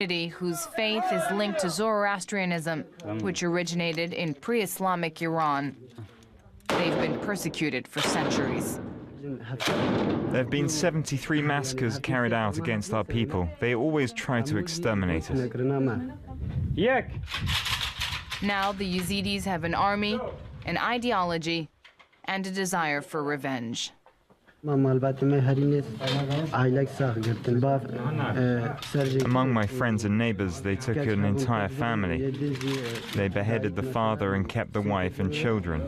whose faith is linked to Zoroastrianism, which originated in pre-Islamic Iran. They've been persecuted for centuries. There have been 73 massacres carried out against our people. They always try to exterminate us. Now the Yazidis have an army, an ideology, and a desire for revenge. Among my friends and neighbors, they took an entire family. They beheaded the father and kept the wife and children.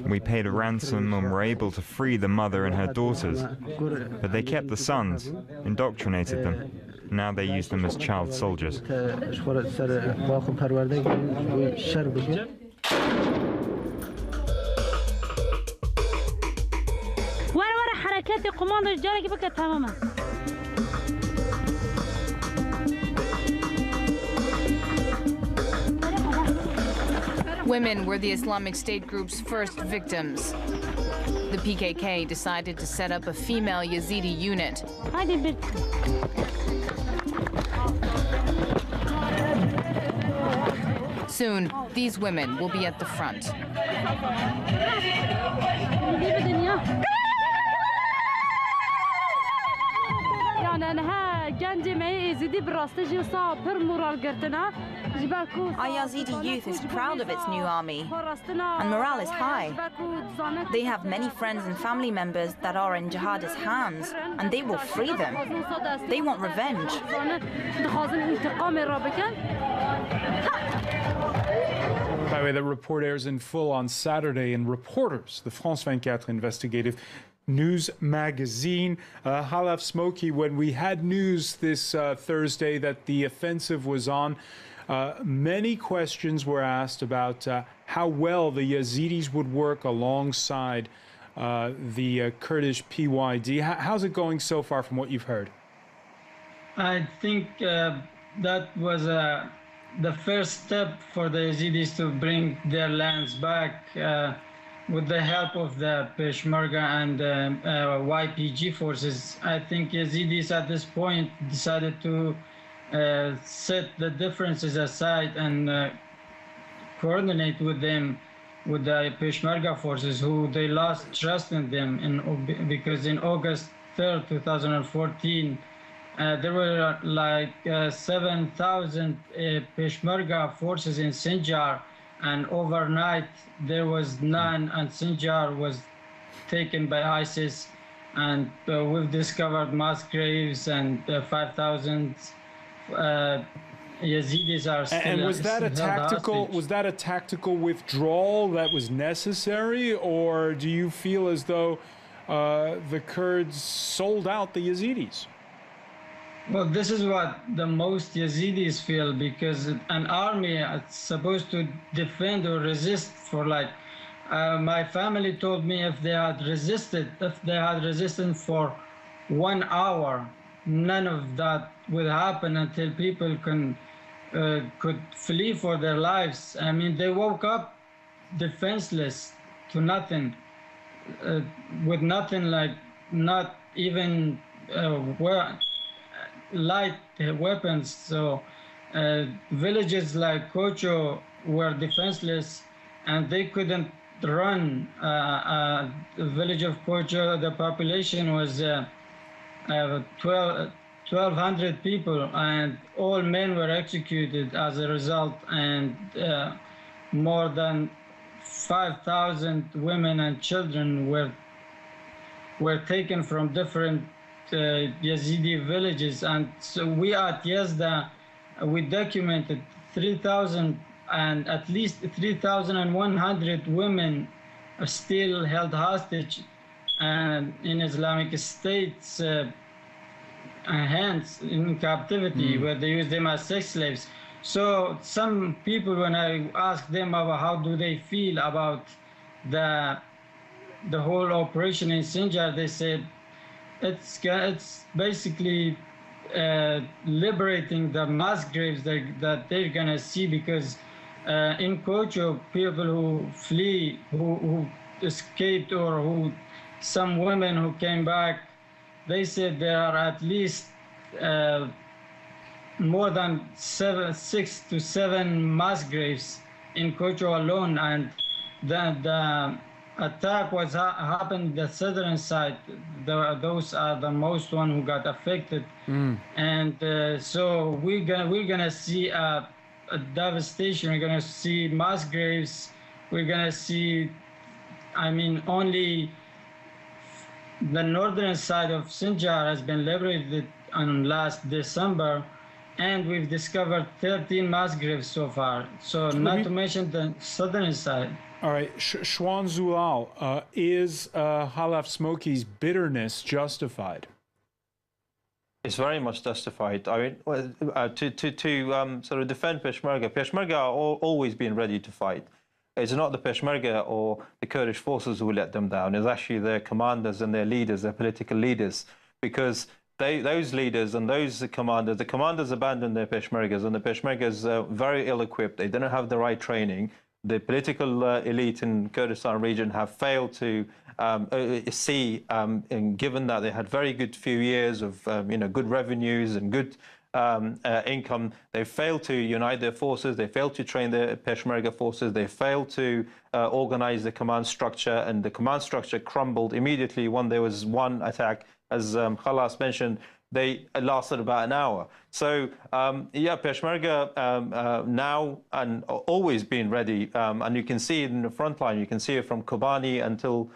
We paid a ransom and were able to free the mother and her daughters. But they kept the sons, indoctrinated them. Now they use them as child soldiers. Women were the Islamic State group's first victims. The PKK decided to set up a female Yazidi unit. Soon, these women will be at the front. Our Yazidi youth is proud of its new army, and morale is high. They have many friends and family members that are in jihadist hands, and they will free them. They want revenge. By the way, the report airs in full on Saturday, and Reporters, the France 24 investigative news magazine. Halaf Smoky, when we had news this Thursday that the offensive was on, many questions were asked about how well the Yazidis would work alongside the Kurdish PYD. How's it going so far from what you've heard? I think that was the first step for the Yazidis to bring their lands back with the help of the Peshmerga and YPG forces. I think Yazidis at this point decided to set the differences aside and coordinate with them, with the Peshmerga forces, who they lost trust in them because in August 3rd, 2014, there were like 7,000 Peshmerga forces in Sinjar, and overnight there was none, and Sinjar was taken by ISIS, and we've discovered mass graves, and 5,000 Yazidis are still. And was that a tactical withdrawal that was necessary, or do you feel as though the Kurds sold out the Yazidis? Well, this is what the most Yazidis feel, because an army is supposed to defend or resist for like, my family told me if they had resisted for 1 hour, none of that would happen until people could flee for their lives. I mean, they woke up defenseless to nothing, with nothing, like not even light weapons. So villages like Kocho were defenseless, and they couldn't run. The village of Kocho, the population was 1,200 people, and all men were executed as a result, and more than 5,000 women and children were taken from different Yazidi villages. And so we at Yazda, we documented 3,000 and at least 3,100 women are still held hostage and in Islamic State's hands in captivity, where they use them as sex slaves. So some people, when I ask them about how do they feel about the whole operation in Sinjar, they said it's basically liberating the mass graves that they're gonna see, because in Kocho, people who flee, who escaped, or some women who came back, they said there are at least more than 6 to 7 mass graves in Kocho alone, and the attack was happened the southern side. Those are the most one who got affected, and so we're gonna see a devastation. We're gonna see mass graves. We're gonna see, I mean, only the northern side of Sinjar has been liberated on last December, and we've discovered 13 mass graves so far. So not to mention the southern side. All right, Shwan Zulal, is Khalaf Smoky's bitterness justified? It's very much justified. I mean, to sort of defend Peshmerga, Peshmerga are always been ready to fight. It's not the Peshmerga or the Kurdish forces who let them down. It's actually their commanders and their leaders, their political leaders, because those leaders and those commanders, the commanders abandoned their Peshmergas, and the Peshmergas are very ill-equipped. They didn't have the right training. The political elite in Kurdistan region have failed to see, and given that they had very good few years of good revenues and good income, they failed to unite their forces. They failed to train their Peshmerga forces. They failed to organize the command structure, and the command structure crumbled immediately when there was one attack. As Khalas mentioned, they lasted about an hour. So, yeah, Peshmerga now and always been ready, and you can see it in the front line. You can see it from Kobani until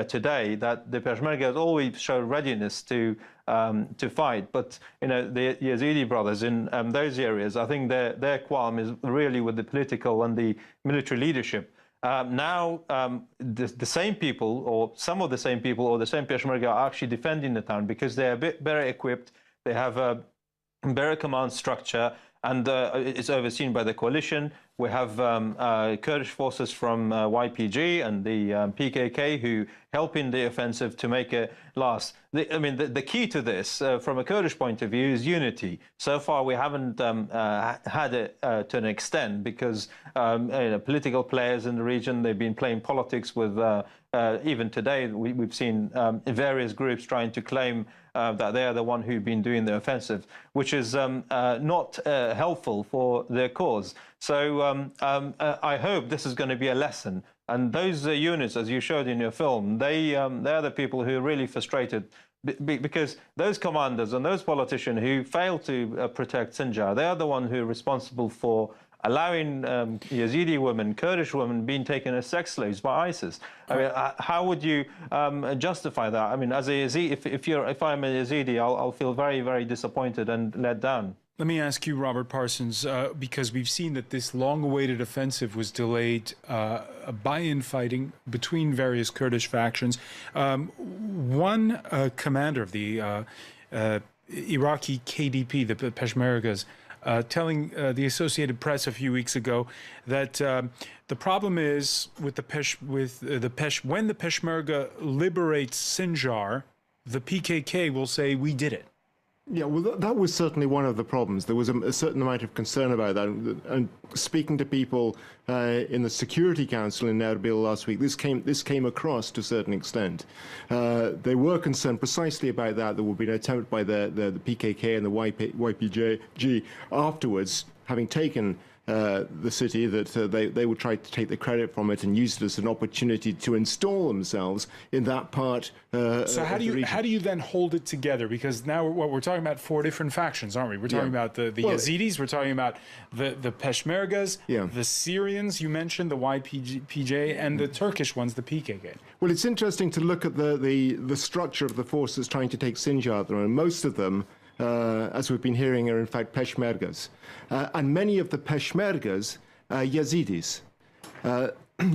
today, that the Peshmerga has always shown readiness to fight. But, the Yazidi brothers in those areas, I think their qualm is really with the political and the military leadership. Now, the same people, or some of the same people, or the same Peshmerga are actually defending the town because they're a bit better equipped. They have a better command structure, and it's overseen by the coalition. We have Kurdish forces from YPG and the PKK who help in the offensive to make it last. The key to this, from a Kurdish point of view, is unity. So far, we haven't had it to an extent because political players in the region, they've been playing politics with, even today, we've seen various groups trying to claim that they are the one who've been doing the offensive, which is not helpful for their cause. So I hope this is going to be a lesson. And those units, as you showed in your film, they are the people who are really frustrated because those commanders and those politicians who failed to protect Sinjar, they are the ones who are responsible for allowing Yazidi women, Kurdish women, being taken as sex slaves by ISIS. I mean, how would you justify that? I mean, as a Yazidi, if I'm a Yazidi, I'll feel very, very disappointed and let down. Let me ask you, Robert Parsons, because we've seen that this long-awaited offensive was delayed by infighting between various Kurdish factions. One commander of the Iraqi KDP, the Peshmergas, telling the Associated Press a few weeks ago that the problem is with when the Peshmerga liberates Sinjar, the PKK will say, "We did it." Yeah, well, that was certainly one of the problems. There was a certain amount of concern about that. And speaking to people in the Security Council in Erbil last week, this came across to a certain extent. They were concerned precisely about that. There would be an attempt by the PKK and the YPG afterwards, having taken the city, that they would try to take the credit from it and use it as an opportunity to install themselves in that part so how do you then hold it together? Because now we're talking about four different factions, aren't we? We're talking about the Yazidis, we're talking about the Peshmergas, the Syrians, you mentioned, the YPG, and the Turkish ones, the PKK. Well, it's interesting to look at the structure of the forces trying to take Sinjar at the moment. Most of them, as we've been hearing, are in fact Peshmergas. And many of the Peshmergas are Yazidis.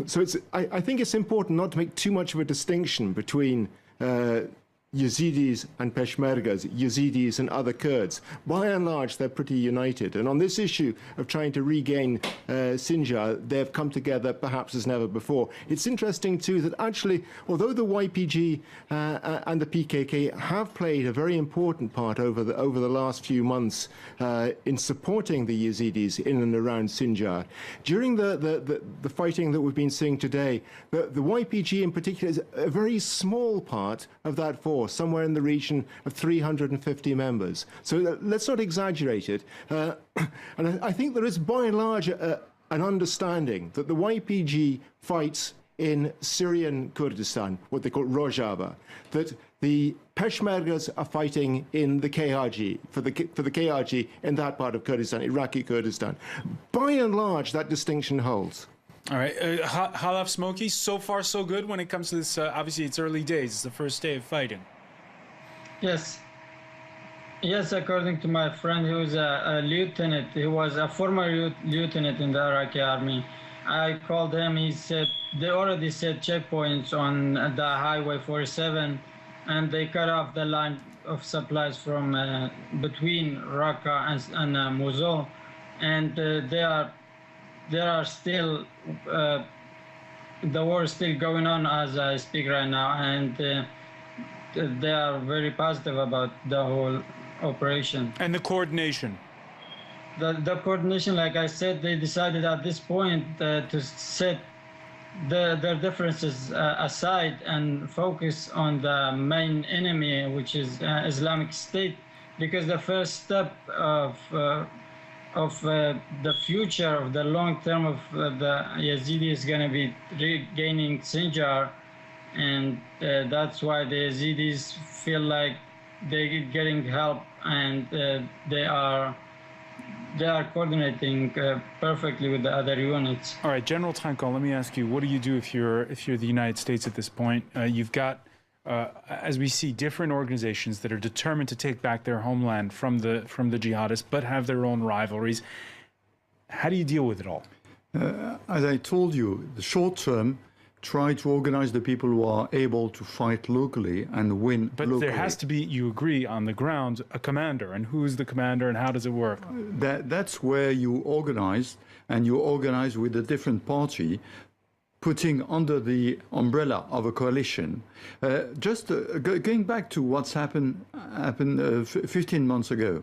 So I think it's important not to make too much of a distinction between Yazidis and Peshmergas, Yazidis and other Kurds. By and large, they're pretty united. And on this issue of trying to regain Sinjar, they've come together perhaps as never before. It's interesting, too, that actually, although the YPG and the PKK have played a very important part over the last few months in supporting the Yazidis in and around Sinjar, during the fighting that we've been seeing today, the YPG in particular is a very small part of that force. force somewhere in the region of 350 members. So let's not exaggerate it. And I think there is, by and large, an understanding that the YPG fights in Syrian Kurdistan, what they call Rojava, that the Peshmergas are fighting in the KRG, for the KRG in that part of Kurdistan, Iraqi Kurdistan. By and large, that distinction holds. All right, Halaf Smoky, so far so good when it comes to this. Obviously, it's early days. It's the first day of fighting. Yes. Yes, according to my friend, who is a lieutenant, he was a former lieutenant in the Iraqi army. I called him, he said they already set checkpoints on the Highway 47, and they cut off the line of supplies from between Raqqa and Mosul, and there are still, the war is still going on as I speak right now, and they are very positive about the whole operation. And the coordination? The coordination, like I said, they decided at this point to set their differences aside and focus on the main enemy, which is Islamic State, because the first step of the future, of the long term of the Yazidi is going to be regaining Sinjar, and that's why the Yazidis feel like they're getting help, and they are coordinating perfectly with the other units. All right, General Tranquil, let me ask you, what do you do if you're the United States at this point? You've got, as we see, different organizations that are determined to take back their homeland from the jihadists, but have their own rivalries. How do you deal with it all? As I told you, the short term, try to organize the people who are able to fight locally and win locally. But there has to be, you agree, on the ground, a commander. And who's the commander and how does it work? That's where you organize, and you organize with a different party, putting under the umbrella of a coalition. Going back to what's happened 15 months ago.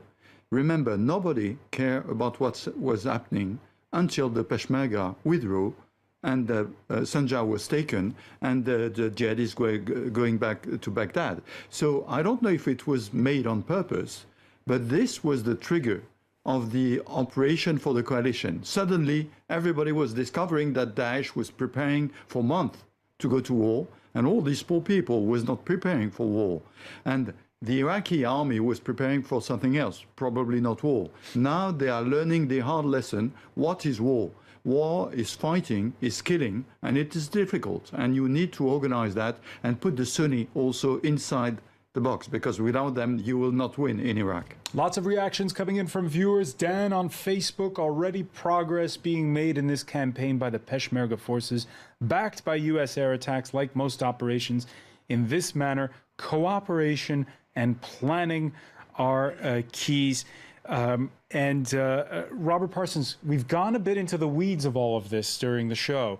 Remember, nobody cared about what was happening until the Peshmerga withdrew and Sinjar was taken, and the jihadists were going back to Baghdad. So I don't know if it was made on purpose, but this was the trigger of the operation for the coalition. Suddenly, everybody was discovering that Daesh was preparing for months to go to war, and all these poor people was not preparing for war. And the Iraqi army was preparing for something else, probably not war. Now they are learning the hard lesson, what is war? War is fighting, is killing, and it is difficult. And you need to organize that and put the Sunni also inside the box, because without them, you will not win in Iraq. Lots of reactions coming in from viewers. Dan on Facebook, already progress being made in this campaign by the Peshmerga forces, backed by U.S. air attacks like most operations. In this manner, cooperation and planning are keys. Robert Parsons, we've gone a bit into the weeds of all of this during the show,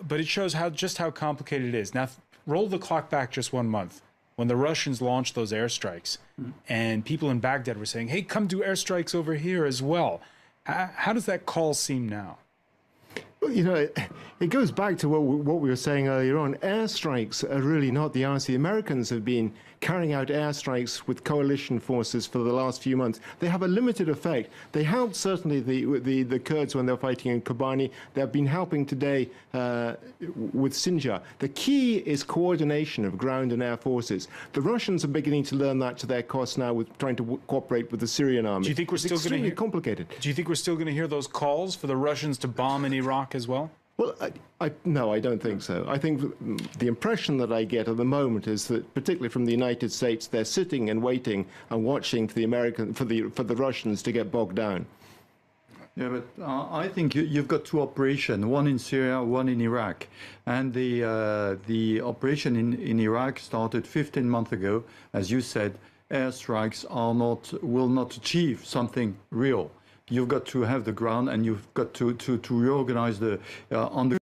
but it shows just how complicated it is. Now, roll the clock back just 1 month when the Russians launched those airstrikes, and people in Baghdad were saying, hey, come do airstrikes over here as well. How does that call seem now? Well, you know, it goes back to what we were saying earlier on. Airstrikes are really not the answer. The Americans have been carrying out airstrikes with coalition forces for the last few months. They have a limited effect. They helped certainly the Kurds when they were fighting in Kobani. They've been helping today with Sinjar. The key is coordination of ground and air forces. The Russians are beginning to learn that to their cost now with trying to cooperate with the Syrian army. Do you think we're still going to hear complicated? Do you think we're still going to hear those calls for the Russians to bomb in Iraq as well? Well, no, I don't think so. I think the impression that I get at the moment is that, particularly from the United States, they're sitting and waiting and watching for the Russians to get bogged down. Yeah, but I think you've got two operations, one in Syria, one in Iraq. And the operation in Iraq started 15 months ago. As you said, airstrikes will not achieve something real. You've got to have the ground, and you've got to reorganize on the